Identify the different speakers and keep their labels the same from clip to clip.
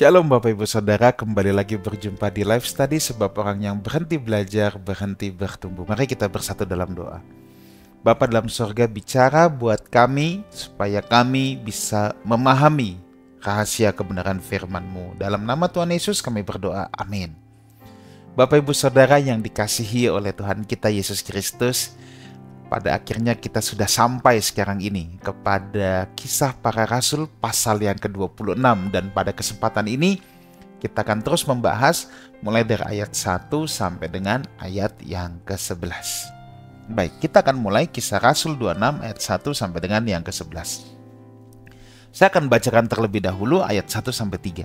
Speaker 1: Shalom Bapak Ibu Saudara, kembali lagi berjumpa di Life Study, sebab orang yang berhenti belajar, berhenti bertumbuh. Mari kita bersatu dalam doa. Bapa dalam surga, bicara buat kami, supaya kami bisa memahami rahasia kebenaran firman-Mu. Dalam nama Tuhan Yesus kami berdoa, amin. Bapak Ibu Saudara yang dikasihi oleh Tuhan kita Yesus Kristus, pada akhirnya kita sudah sampai sekarang ini kepada Kisah Para Rasul pasal yang ke-26, dan pada kesempatan ini kita akan terus membahas mulai dari ayat 1 sampai dengan ayat yang ke-11. Baik, kita akan mulai Kisah Rasul 26 ayat 1 sampai dengan yang ke-11. Saya akan bacakan terlebih dahulu ayat 1 sampai 3.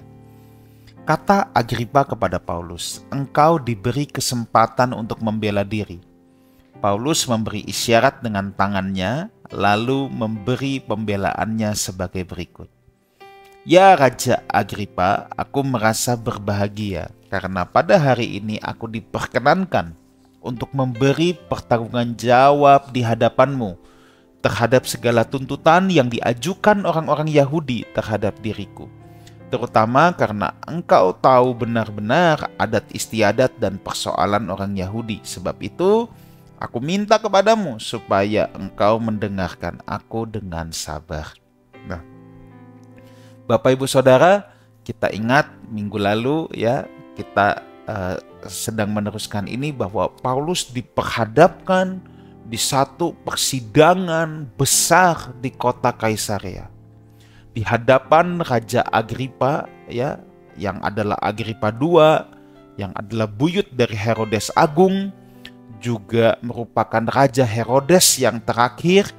Speaker 1: Kata Agripa kepada Paulus, "Engkau diberi kesempatan untuk membela diri." Paulus memberi isyarat dengan tangannya, lalu memberi pembelaannya sebagai berikut. "Ya Raja Agripa, aku merasa berbahagia karena pada hari ini aku diperkenankan untuk memberi pertanggungan jawab di hadapanmu terhadap segala tuntutan yang diajukan orang-orang Yahudi terhadap diriku, terutama karena engkau tahu benar-benar adat istiadat dan persoalan orang Yahudi. Sebab itu, aku minta kepadamu supaya engkau mendengarkan aku dengan sabar." Nah, Bapak Ibu Saudara, kita ingat minggu lalu ya, kita sedang meneruskan ini bahwa Paulus diperhadapkan di satu persidangan besar di kota Kaisarea. Di hadapan Raja Agripa ya, yang adalah Agripa II, yang adalah buyut dari Herodes Agung, juga merupakan Raja Herodes yang terakhir,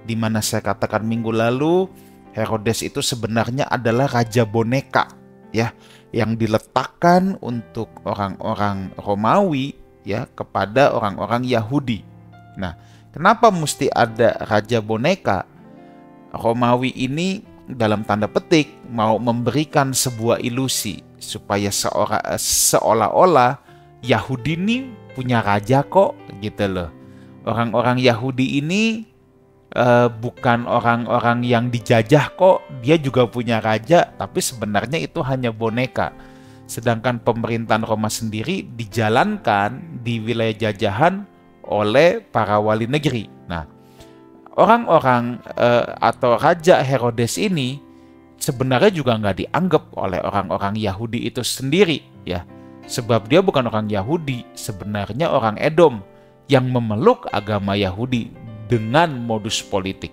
Speaker 1: di mana saya katakan minggu lalu Herodes itu sebenarnya adalah raja boneka ya, yang diletakkan untuk orang-orang Romawi ya kepada orang-orang Yahudi. Nah, kenapa mesti ada raja boneka? Romawi ini dalam tanda petik mau memberikan sebuah ilusi supaya seolah-olah Yahudi ini punya raja kok gitu loh. Orang-orang Yahudi ini bukan orang-orang yang dijajah kok, dia juga punya raja, tapi sebenarnya itu hanya boneka. Sedangkan pemerintahan Roma sendiri dijalankan di wilayah jajahan oleh para wali negeri. Nah, orang-orang atau Raja Herodes ini sebenarnya juga nggak dianggap oleh orang-orang Yahudi itu sendiri ya. Sebab dia bukan orang Yahudi, sebenarnya orang Edom yang memeluk agama Yahudi dengan modus politik.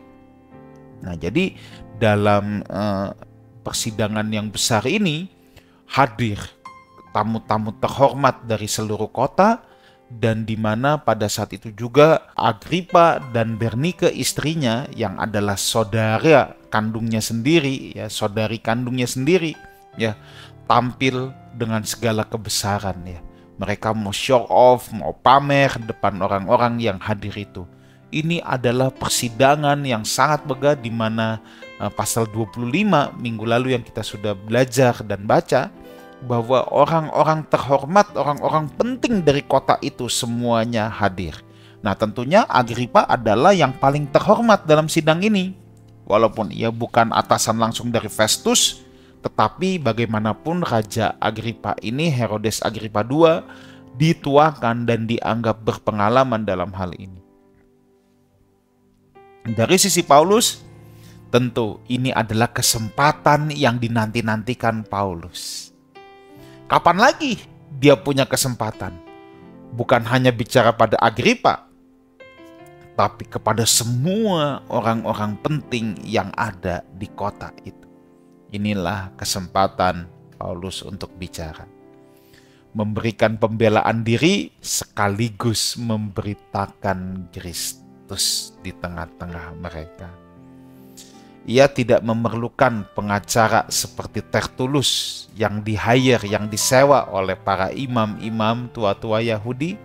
Speaker 1: Nah, jadi dalam persidangan yang besar ini hadir tamu-tamu terhormat dari seluruh kota, dan di mana pada saat itu juga Agripa dan Bernike istrinya yang adalah saudara kandungnya sendiri ya, saudari kandungnya sendiri ya, tampil dengan segala kebesaran ya. Mereka mau show off, mau pamer depan orang-orang yang hadir itu. Ini adalah persidangan yang sangat megah, di mana pasal 25 minggu lalu yang kita sudah belajar dan baca, bahwa orang-orang terhormat, orang-orang penting dari kota itu semuanya hadir. Nah, tentunya Agripa adalah yang paling terhormat dalam sidang ini. Walaupun ia bukan atasan langsung dari Festus, tetapi bagaimanapun Raja Agripa ini, Herodes Agripa II, dituakan dan dianggap berpengalaman dalam hal ini. Dari sisi Paulus, tentu ini adalah kesempatan yang dinanti-nantikan Paulus. Kapan lagi dia punya kesempatan? Bukan hanya bicara pada Agripa, tapi kepada semua orang-orang penting yang ada di kota itu. Inilah kesempatan Paulus untuk bicara. Memberikan pembelaan diri sekaligus memberitakan Kristus di tengah-tengah mereka. Ia tidak memerlukan pengacara seperti Tertulus yang di-hire, yang disewa oleh para imam-imam tua-tua Yahudi,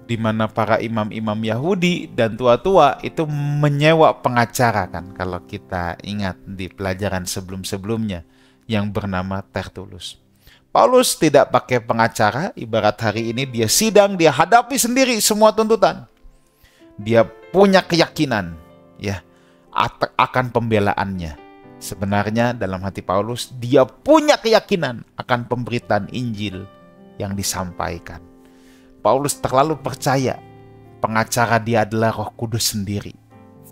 Speaker 1: di mana para imam-imam Yahudi dan tua-tua itu menyewa pengacara kan, kalau kita ingat di pelajaran sebelum-sebelumnya yang bernama Tertulus. Paulus tidak pakai pengacara, ibarat hari ini dia sidang, dia hadapi sendiri semua tuntutan. Dia punya keyakinan ya akan pembelaannya. Sebenarnya dalam hati Paulus, dia punya keyakinan akan pemberitaan Injil yang disampaikan. Paulus terlalu percaya pengacara dia adalah Roh Kudus sendiri.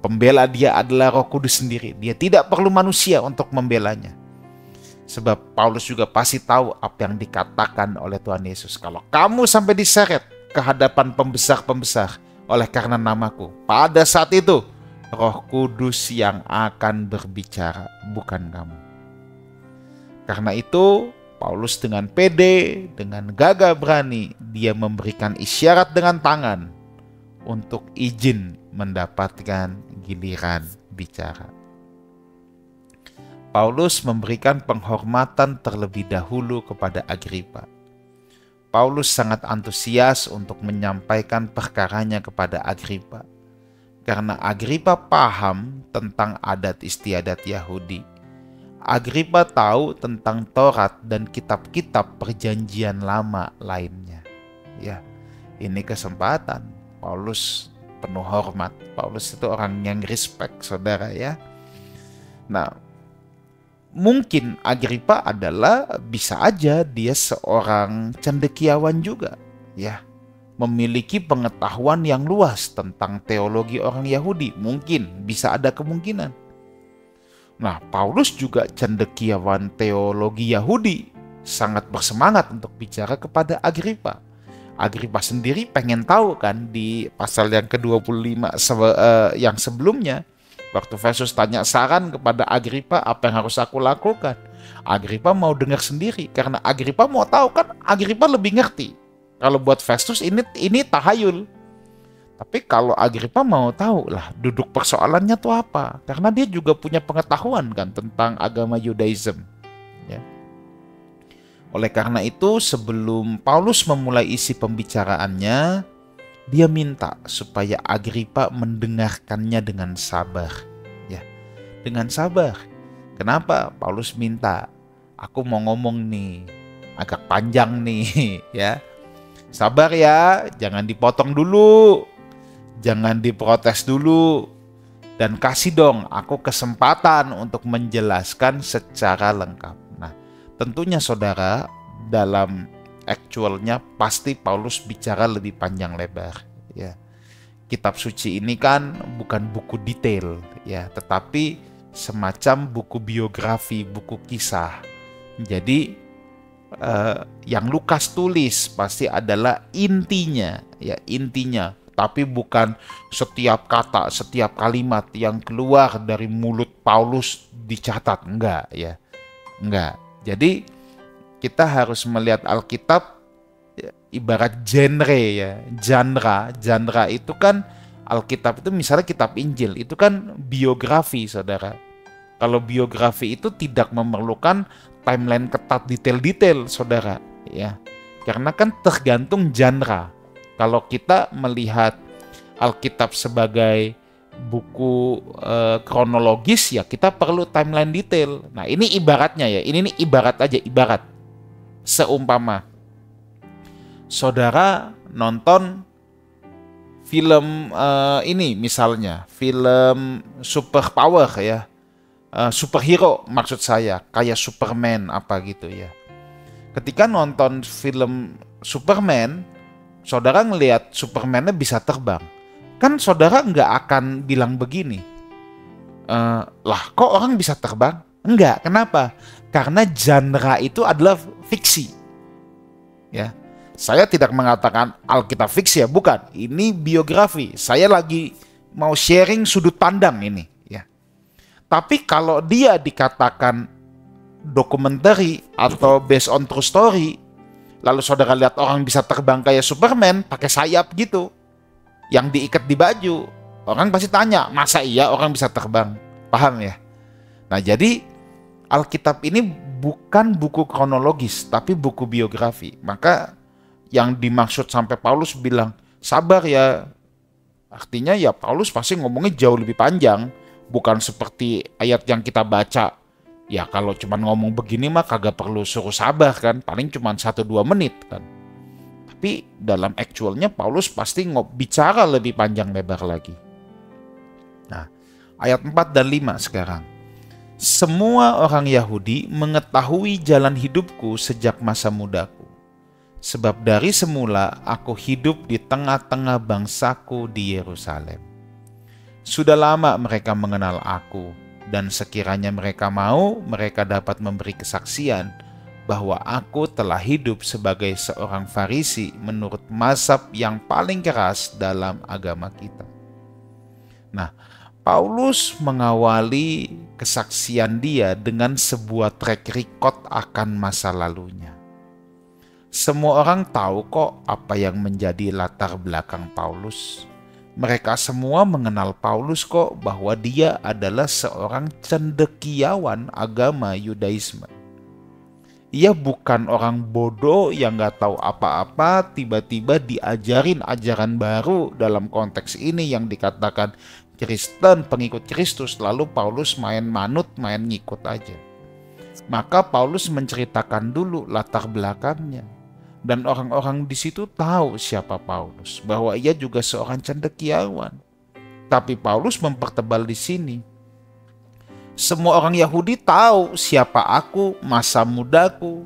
Speaker 1: Pembela dia adalah Roh Kudus sendiri. Dia tidak perlu manusia untuk membelanya. Sebab Paulus juga pasti tahu apa yang dikatakan oleh Tuhan Yesus. Kalau kamu sampai diseret ke hadapan pembesar-pembesar oleh karena namaku, pada saat itu Roh Kudus yang akan berbicara, bukan kamu. Karena itu, Paulus dengan pede, dengan gagah berani, dia memberikan isyarat dengan tangan untuk izin mendapatkan giliran bicara. Paulus memberikan penghormatan terlebih dahulu kepada Agripa. Paulus sangat antusias untuk menyampaikan perkaranya kepada Agripa. Karena Agripa paham tentang adat istiadat Yahudi. Agripa tahu tentang Taurat dan kitab-kitab perjanjian lama lainnya. Ya, ini kesempatan. Paulus penuh hormat. Paulus itu orang yang respect, saudara ya. Nah, mungkin Agripa bisa aja dia seorang cendekiawan juga, ya. Memiliki pengetahuan yang luas tentang teologi orang Yahudi. Mungkin, bisa ada kemungkinan. Nah, Paulus juga cendekiawan teologi Yahudi. Sangat bersemangat untuk bicara kepada Agripa. Agripa sendiri pengen tahu kan di pasal yang ke-25 yang sebelumnya. Waktu Festus tanya saran kepada Agripa, apa yang harus aku lakukan? Agripa mau dengar sendiri. Karena Agripa mau tahu kan, Agripa lebih ngerti. Kalau buat Festus ini tahayul. Tapi kalau Agripa mau tahu lah duduk persoalannya tuh apa. Karena dia juga punya pengetahuan kan tentang agama Yudaism. Ya. Oleh karena itu sebelum Paulus memulai isi pembicaraannya, dia minta supaya Agripa mendengarkannya dengan sabar. Ya, dengan sabar. Kenapa? Paulus minta, aku mau ngomong nih, agak panjang nih ya. Sabar ya, jangan dipotong dulu, jangan diprotes dulu, dan kasih dong aku kesempatan untuk menjelaskan secara lengkap. Nah, tentunya saudara, dalam actualnya pasti Paulus bicara lebih panjang lebar. Ya, kitab suci ini kan bukan buku detail, ya, tetapi semacam buku biografi, buku kisah. Jadi yang Lukas tulis pasti adalah intinya, ya intinya, tapi bukan setiap kata, setiap kalimat yang keluar dari mulut Paulus dicatat, enggak ya, enggak. Jadi kita harus melihat Alkitab ya, ibarat genre ya, genre itu kan Alkitab itu misalnya kitab Injil itu kan biografi, saudara. Kalau biografi itu tidak memerlukan timeline ketat detail-detail, saudara, ya. Karena kan tergantung genre. Kalau kita melihat Alkitab sebagai buku kronologis, ya kita perlu timeline detail. Nah, ini ibaratnya ya. Ini ibarat aja, ibarat. Seumpama saudara nonton film ini misalnya, film superpower ya. Superhero maksud saya, kayak Superman apa gitu ya. Ketika nonton film Superman, saudara ngelihat Superman-nya bisa terbang, kan saudara nggak akan bilang begini, lah kok orang bisa terbang? Enggak, kenapa? Karena genre itu adalah fiksi. Ya, saya tidak mengatakan Alkitab fiksi ya, bukan. Ini biografi. Saya lagi mau sharing sudut pandang ini. Tapi kalau dia dikatakan dokumenter atau based on true story, lalu saudara lihat orang bisa terbang kayak Superman pakai sayap gitu, yang diikat di baju, orang pasti tanya, masa iya orang bisa terbang? Paham ya? Nah, jadi Alkitab ini bukan buku kronologis, tapi buku biografi. Maka yang dimaksud sampai Paulus bilang, sabar ya, artinya ya Paulus pasti ngomongnya jauh lebih panjang. Bukan seperti ayat yang kita baca. Ya kalau cuma ngomong begini mah kagak perlu suruh sabar kan. Paling cuma 1-2 menit kan. Tapi dalam actualnya Paulus pasti bicara lebih panjang lebar lagi. Nah, ayat 4 dan 5 sekarang. Semua orang Yahudi mengetahui jalan hidupku sejak masa mudaku. Sebab dari semula aku hidup di tengah-tengah bangsaku di Yerusalem. Sudah lama mereka mengenal aku, dan sekiranya mereka mau, mereka dapat memberi kesaksian bahwa aku telah hidup sebagai seorang Farisi menurut mazhab yang paling keras dalam agama kita. Nah, Paulus mengawali kesaksian dia dengan sebuah track record akan masa lalunya. Semua orang tahu kok apa yang menjadi latar belakang Paulus. Mereka semua mengenal Paulus kok bahwa dia adalah seorang cendekiawan agama Yudaisme. Ia bukan orang bodoh yang gak tahu apa-apa, tiba-tiba diajarin ajaran baru dalam konteks ini yang dikatakan Kristen, pengikut Kristus, lalu Paulus main manut, main ngikut aja. Maka Paulus menceritakan dulu latar belakangnya. Dan orang-orang di situ tahu siapa Paulus, bahwa ia juga seorang cendekiawan. Tapi Paulus mempertebal di sini. Semua orang Yahudi tahu siapa aku, masa mudaku.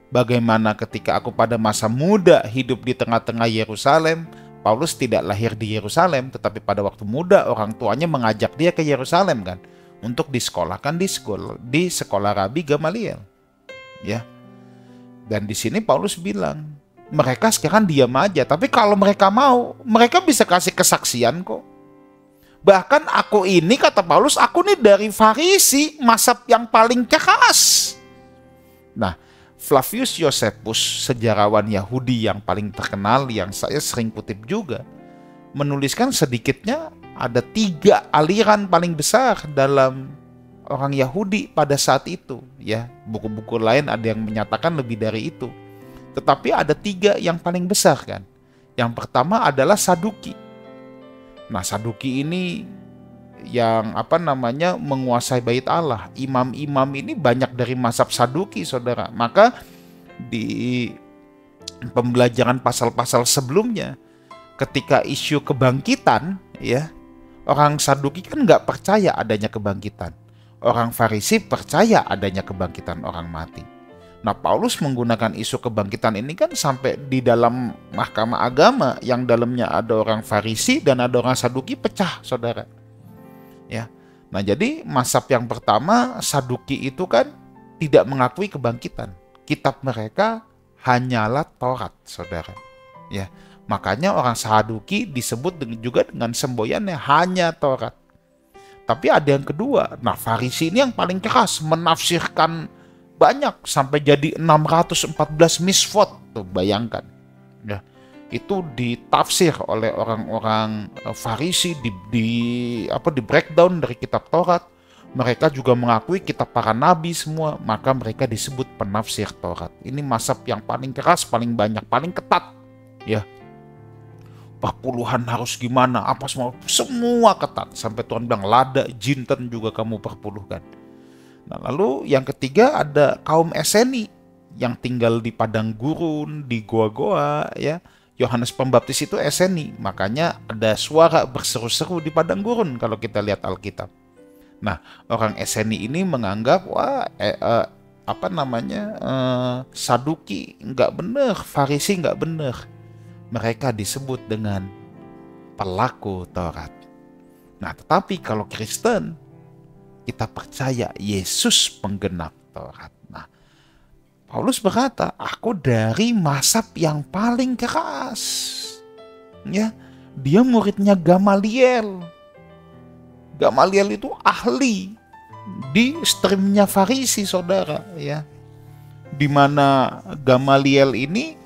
Speaker 1: Bagaimana ketika aku pada masa muda hidup di tengah-tengah Yerusalem. Paulus tidak lahir di Yerusalem, tetapi pada waktu muda orang tuanya mengajak dia ke Yerusalem kan, untuk disekolahkan di sekolah Rabi Gamaliel. Ya. Dan di sini Paulus bilang, mereka sekarang diam aja, tapi kalau mereka mau, mereka bisa kasih kesaksian kok. Bahkan aku ini, kata Paulus, aku nih dari Farisi, mazhab yang paling keras. Nah, Flavius Josephus, sejarawan Yahudi yang paling terkenal, yang saya sering kutip juga, menuliskan sedikitnya ada 3 aliran paling besar dalam orang Yahudi pada saat itu. Ya, buku-buku lain ada yang menyatakan lebih dari itu. Tetapi ada 3 yang paling besar kan. Yang pertama adalah Saduki. Nah, Saduki ini yang menguasai bait Allah. Imam-imam ini banyak dari mazhab Saduki, saudara. Maka di pembelajaran pasal-pasal sebelumnya, ketika isu kebangkitan, ya, orang Saduki kan nggak percaya adanya kebangkitan. Orang Farisi percaya adanya kebangkitan orang mati. Nah, Paulus menggunakan isu kebangkitan ini kan sampai di dalam mahkamah agama yang dalamnya ada orang Farisi dan ada orang Saduki pecah, saudara. Ya. Nah, jadi mazhab yang pertama, Saduki itu kan tidak mengakui kebangkitan. Kitab mereka hanyalah Taurat, saudara. Ya. Makanya orang Saduki disebut juga dengan semboyannya hanya Taurat. Tapi ada yang kedua. Nah, Farisi ini yang paling keras, menafsirkan banyak sampai jadi 614 misvot. Tuh, bayangkan. Ya. Itu ditafsir oleh orang-orang Farisi, di breakdown dari kitab Taurat. Mereka juga mengakui kitab para nabi semua, maka mereka disebut penafsir Taurat. Ini mazhab yang paling keras, paling banyak, paling ketat. Ya. Perpuluhan harus gimana, apa semua ketat. Sampai Tuhan bilang, lada, jinten juga kamu perpuluhkan. Nah, lalu yang ketiga ada kaum Eseni yang tinggal di padang gurun, di goa-goa, ya. Yohanes Pembaptis itu Eseni, makanya ada suara berseru-seru di padang gurun kalau kita lihat Alkitab. Nah, orang Eseni ini menganggap Saduki nggak benar, Farisi nggak benar. Mereka disebut dengan pelaku Taurat. Nah, tetapi kalau Kristen, kita percaya Yesus penggenap Taurat. Nah, Paulus berkata, aku dari mazhab yang paling keras. Ya, dia muridnya Gamaliel. Gamaliel itu ahli di streamnya Farisi, saudara. Ya, di mana Gamaliel ini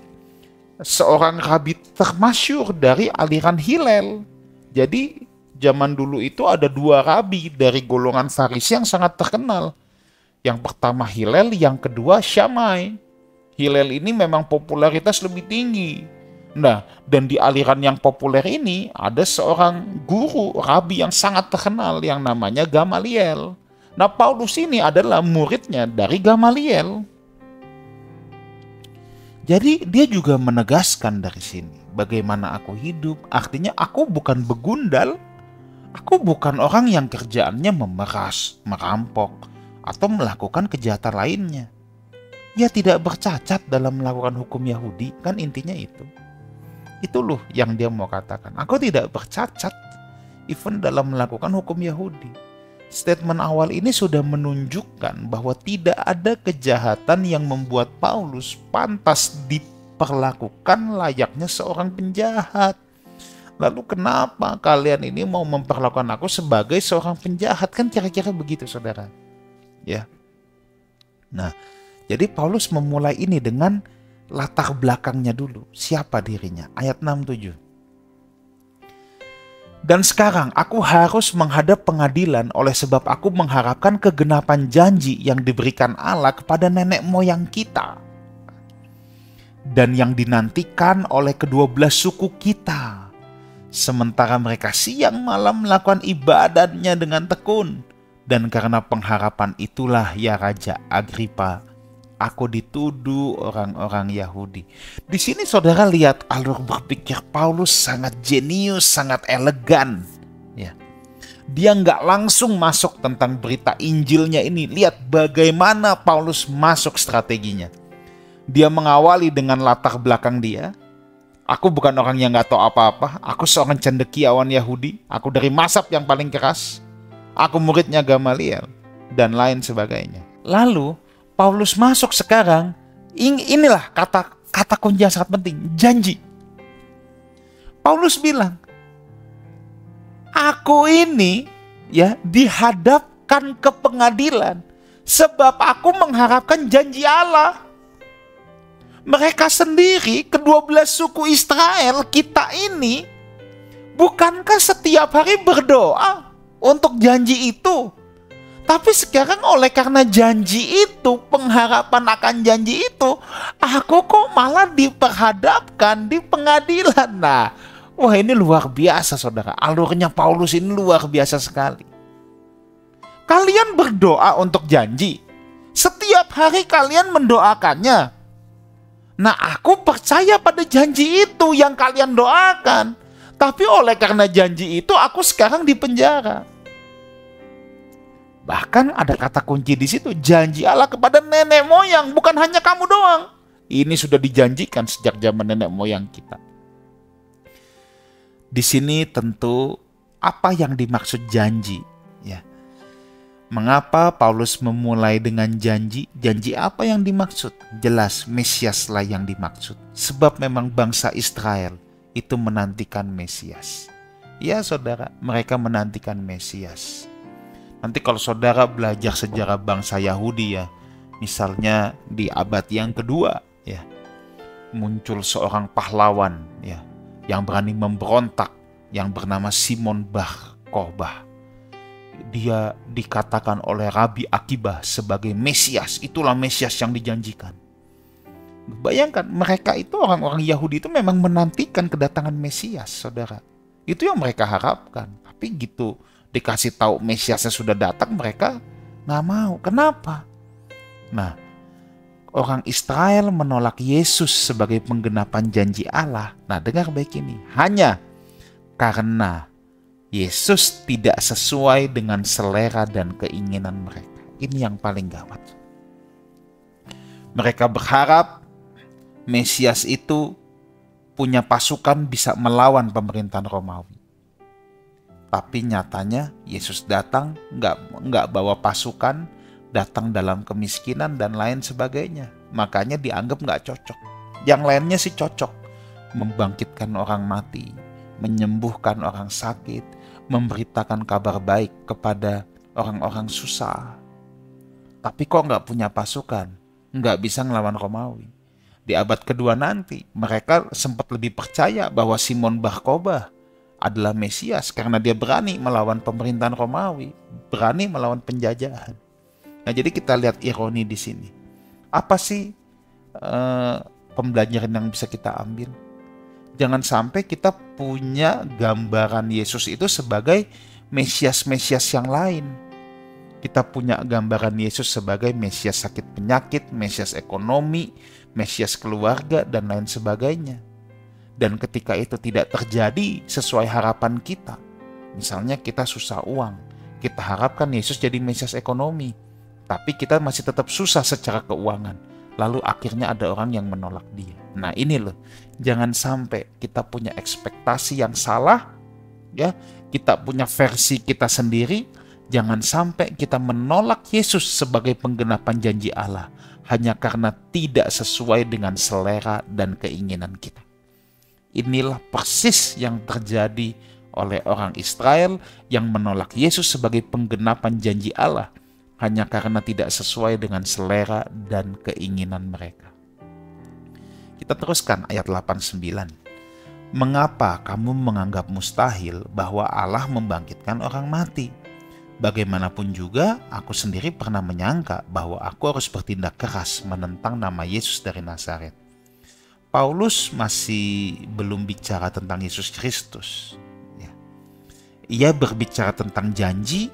Speaker 1: seorang rabi termasyhur dari aliran Hillel. Jadi zaman dulu itu ada 2 rabi dari golongan Farisi yang sangat terkenal. Yang pertama Hillel, yang kedua Shammai. Hillel ini memang popularitas lebih tinggi. Nah, dan di aliran yang populer ini ada seorang guru, rabi yang sangat terkenal yang namanya Gamaliel. Nah, Paulus ini adalah muridnya dari Gamaliel. Jadi dia juga menegaskan dari sini, bagaimana aku hidup, artinya aku bukan begundal, Aku bukan orang yang kerjaannya memeras, merampok, atau melakukan kejahatan lainnya. Ya tidak bercacat dalam melakukan hukum Yahudi, kan intinya itu. Itu loh yang dia mau katakan. Aku tidak bercacat, even dalam melakukan hukum Yahudi. Statement awal ini sudah menunjukkan bahwa tidak ada kejahatan yang membuat Paulus pantas diperlakukan layaknya seorang penjahat. Lalu kenapa kalian ini mau memperlakukan aku sebagai seorang penjahat? Kan kira-kira begitu, saudara. Ya. Nah, jadi Paulus memulai ini dengan latar belakangnya dulu. Siapa dirinya? Ayat 67. Dan sekarang aku harus menghadap pengadilan oleh sebab aku mengharapkan kegenapan janji yang diberikan Allah kepada nenek moyang kita. Dan yang dinantikan oleh kedua belas suku kita. Sementara mereka siang malam melakukan ibadahnya dengan tekun. Dan karena pengharapan itulah ya Raja Agripa, aku dituduh orang-orang Yahudi. Di sini saudara lihat alur berpikir Paulus sangat jenius, sangat elegan. Ya. Dia nggak langsung masuk tentang berita Injilnya ini. Lihat bagaimana Paulus masuk strateginya. Dia mengawali dengan latar belakang dia. Aku bukan orang yang nggak tahu apa-apa. Aku seorang cendekiawan Yahudi. Aku dari mazhab yang paling keras. Aku muridnya Gamaliel. Dan lain sebagainya. Lalu Paulus masuk sekarang. Inilah kata kunci yang sangat penting. Janji. Paulus bilang, aku ini ya dihadapkan ke pengadilan. Sebab aku mengharapkan janji Allah. Mereka sendiri, kedua belas suku Israel, kita ini, bukankah setiap hari berdoa untuk janji itu? Tapi sekarang oleh karena janji itu, pengharapan akan janji itu, aku kok malah diperhadapkan di pengadilan. Nah, wah ini luar biasa saudara. Alurnya Paulus ini luar biasa sekali. Kalian berdoa untuk janji. Setiap hari kalian mendoakannya. Nah, aku percaya pada janji itu yang kalian doakan. Tapi oleh karena janji itu, aku sekarang di penjara. Bahkan ada kata kunci di situ, janji Allah kepada nenek moyang, bukan hanya kamu doang. Ini sudah dijanjikan sejak zaman nenek moyang kita. Di sini tentu apa yang dimaksud janji, ya. Mengapa Paulus memulai dengan janji? Janji apa yang dimaksud? Jelas Mesiaslah yang dimaksud. Sebab memang bangsa Israel itu menantikan Mesias. Ya saudara, mereka menantikan Mesias. Nanti kalau saudara belajar sejarah bangsa Yahudi ya, misalnya di abad yang kedua ya, muncul seorang pahlawan ya, yang berani memberontak, yang bernama Simon Bar Kokhba. Dia dikatakan oleh Rabi Akiba sebagai Mesias. Itulah Mesias yang dijanjikan. Bayangkan, mereka itu orang-orang Yahudi itu memang menantikan kedatangan Mesias, saudara. Itu yang mereka harapkan. Tapi gitu dikasih tahu Mesiasnya sudah datang, mereka nggak mau. Kenapa? Nah, orang Israel menolak Yesus sebagai penggenapan janji Allah. Nah, dengar baik ini. Hanya karena Yesus tidak sesuai dengan selera dan keinginan mereka. Ini yang paling gawat. Mereka berharap Mesias itu punya pasukan bisa melawan pemerintahan Romawi. Tapi nyatanya Yesus datang nggak bawa pasukan, datang dalam kemiskinan dan lain sebagainya. Makanya dianggap nggak cocok. Yang lainnya sih cocok. Membangkitkan orang mati, menyembuhkan orang sakit, memberitakan kabar baik kepada orang-orang susah. Tapi kok nggak punya pasukan, nggak bisa ngelawan Romawi. Di abad kedua nanti, mereka sempat lebih percaya bahwa Simon Bar Kokhba adalah Mesias karena dia berani melawan pemerintahan Romawi, berani melawan penjajahan. Nah, jadi kita lihat ironi di sini. Apa sih pembelajaran yang bisa kita ambil? Jangan sampai kita punya gambaran Yesus itu sebagai Mesias-Mesias yang lain. Kita punya gambaran Yesus sebagai Mesias sakit penyakit, Mesias ekonomi, Mesias keluarga, dan lain sebagainya. Dan ketika itu tidak terjadi sesuai harapan kita, Misalnya kita susah uang, kita harapkan Yesus jadi Mesias ekonomi, tapi kita masih tetap susah secara keuangan. Lalu akhirnya ada orang yang menolak dia. Nah ini loh, jangan sampai kita punya ekspektasi yang salah, ya, kita punya versi kita sendiri. Jangan sampai kita menolak Yesus sebagai penggenapan janji Allah hanya karena tidak sesuai dengan selera dan keinginan kita. Inilah persis yang terjadi oleh orang Israel yang menolak Yesus sebagai penggenapan janji Allah hanya karena tidak sesuai dengan selera dan keinginan mereka. Kita teruskan ayat 89. Mengapa kamu menganggap mustahil bahwa Allah membangkitkan orang mati? Bagaimanapun juga, aku sendiri pernah menyangka bahwa aku harus bertindak keras menentang nama Yesus dari Nazaret. Paulus masih belum bicara tentang Yesus Kristus. Ia berbicara tentang janji,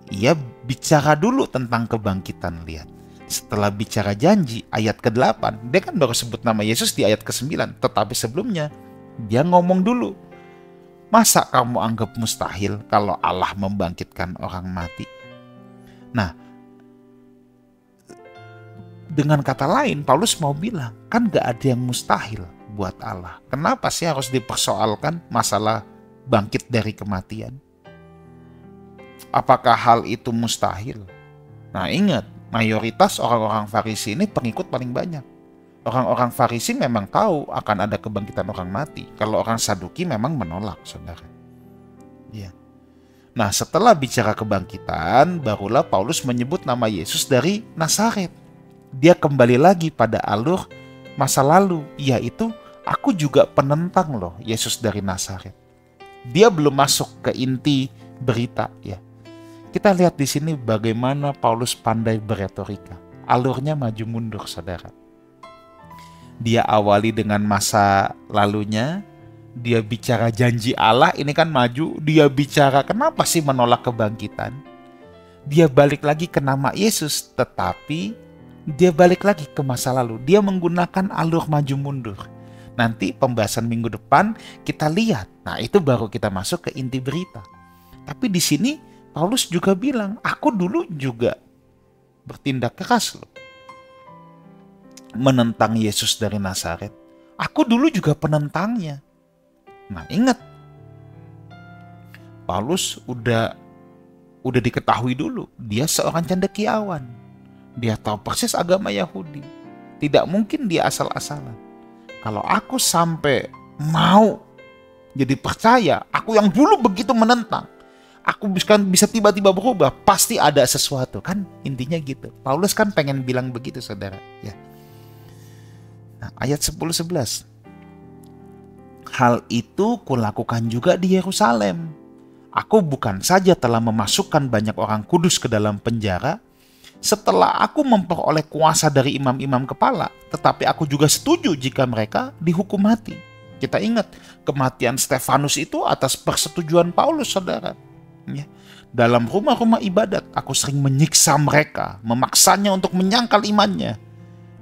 Speaker 1: ia bicara dulu tentang kebangkitan. Lihat, setelah bicara janji, ayat ke-8, dia kan baru sebut nama Yesus di ayat ke-9. Tetapi sebelumnya, dia ngomong dulu, masa kamu anggap mustahil kalau Allah membangkitkan orang mati? Nah, dengan kata lain, Paulus mau bilang, kan gak ada yang mustahil buat Allah. Kenapa sih harus dipersoalkan masalah bangkit dari kematian? Apakah hal itu mustahil? Nah ingat, mayoritas orang-orang Farisi ini pengikut paling banyak. Orang-orang Farisi memang tahu akan ada kebangkitan orang mati. Kalau orang Saduki memang menolak, saudara. Ya. Nah setelah bicara kebangkitan, barulah Paulus menyebut nama Yesus dari Nazaret. Dia kembali lagi pada alur masa lalu, yaitu aku juga penentang loh Yesus dari Nazaret. Dia belum masuk ke inti berita, ya. Kita lihat di sini bagaimana Paulus pandai beretorika. Alurnya maju mundur, saudara. Dia awali dengan masa lalunya, dia bicara janji Allah, ini kan maju, dia bicara kenapa sih menolak kebangkitan. Dia balik lagi ke nama Yesus, tetapi dia balik lagi ke masa lalu. Dia menggunakan alur maju mundur. Nanti pembahasan minggu depan kita lihat. Nah itu baru kita masuk ke inti berita. Tapi di sini Paulus juga bilang, aku dulu juga bertindak keras loh, menentang Yesus dari Nazaret. Aku dulu juga penentangnya. Nah ingat, Paulus udah diketahui dulu, dia seorang cendekiawan. Dia tahu persis agama Yahudi. Tidak mungkin dia asal-asalan. Kalau aku sampai mau jadi percaya, aku yang dulu begitu menentang, aku bisa tiba-tiba berubah, pasti ada sesuatu, kan intinya gitu. Paulus kan pengen bilang begitu, saudara. Ya. Nah, ayat 10-11. Hal itu kulakukan juga di Yerusalem. Aku bukan saja telah memasukkan banyak orang kudus ke dalam penjara, setelah aku memperoleh kuasa dari imam-imam kepala, tetapi aku juga setuju jika mereka dihukum mati. Kita ingat, kematian Stefanus itu atas persetujuan Paulus, saudara. Ya. Dalam rumah-rumah ibadat, aku sering menyiksa mereka, memaksanya untuk menyangkal imannya.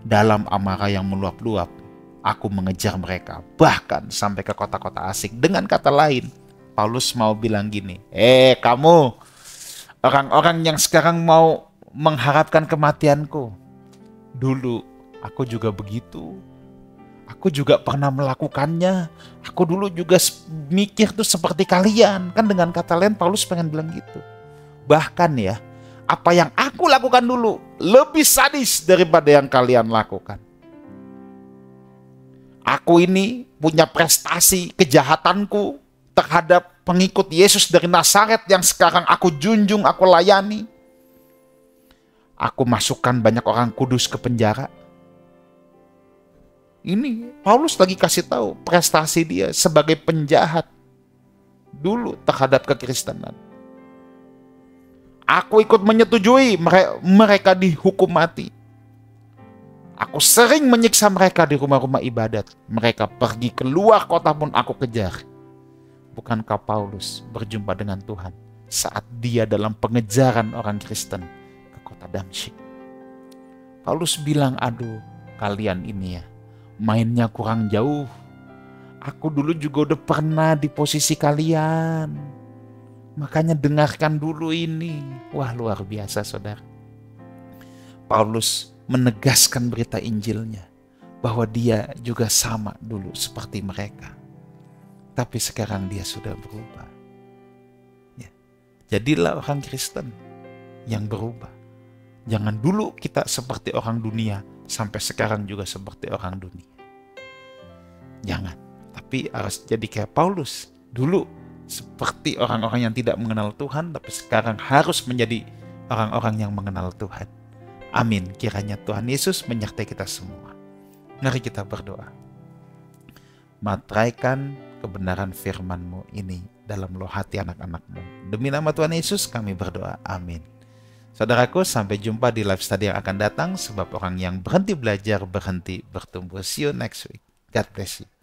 Speaker 1: Dalam amarah yang meluap-luap, aku mengejar mereka, bahkan sampai ke kota-kota asing. Dengan kata lain, Paulus mau bilang gini, kamu, orang-orang yang sekarang mau mengharapkan kematianku, dulu aku juga begitu. Aku juga pernah melakukannya. Aku dulu juga mikir tuh seperti kalian. Kan dengan kata lain Paulus pengen bilang gitu. Bahkan ya, apa yang aku lakukan dulu lebih sadis daripada yang kalian lakukan. Aku ini punya prestasi kejahatanku terhadap pengikut Yesus dari Nazaret yang sekarang aku junjung, aku layani. Aku masukkan banyak orang kudus ke penjara. Ini Paulus lagi kasih tahu prestasi dia sebagai penjahat dulu terhadap kekristenan. Aku ikut menyetujui mereka dihukum mati. Aku sering menyiksa mereka di rumah-rumah ibadat. Mereka pergi keluar kota pun aku kejar. Bukankah Paulus berjumpa dengan Tuhan saat dia dalam pengejaran orang Kristen ke kota Damsyik? Paulus bilang, aduh kalian ini ya, mainnya kurang jauh. Aku dulu juga udah pernah di posisi kalian. Makanya dengarkan dulu ini. Wah, luar biasa saudara. Paulus menegaskan berita Injilnya bahwa dia juga sama dulu seperti mereka. Tapi sekarang dia sudah berubah. Ya. Jadilah orang Kristen yang berubah. Jangan dulu kita seperti orang dunia, sampai sekarang juga seperti orang dunia. Jangan. Tapi harus jadi kayak Paulus. Dulu seperti orang-orang yang tidak mengenal Tuhan, tapi sekarang harus menjadi orang-orang yang mengenal Tuhan. Amin. Kiranya Tuhan Yesus menyertai kita semua. Mari kita berdoa. Materaikan kebenaran firman-Mu ini dalam loh hati anak-anak-Mu. Demi nama Tuhan Yesus kami berdoa. Amin. Saudaraku, sampai jumpa di live study yang akan datang, sebab orang yang berhenti belajar berhenti bertumbuh. See you next week. God bless you.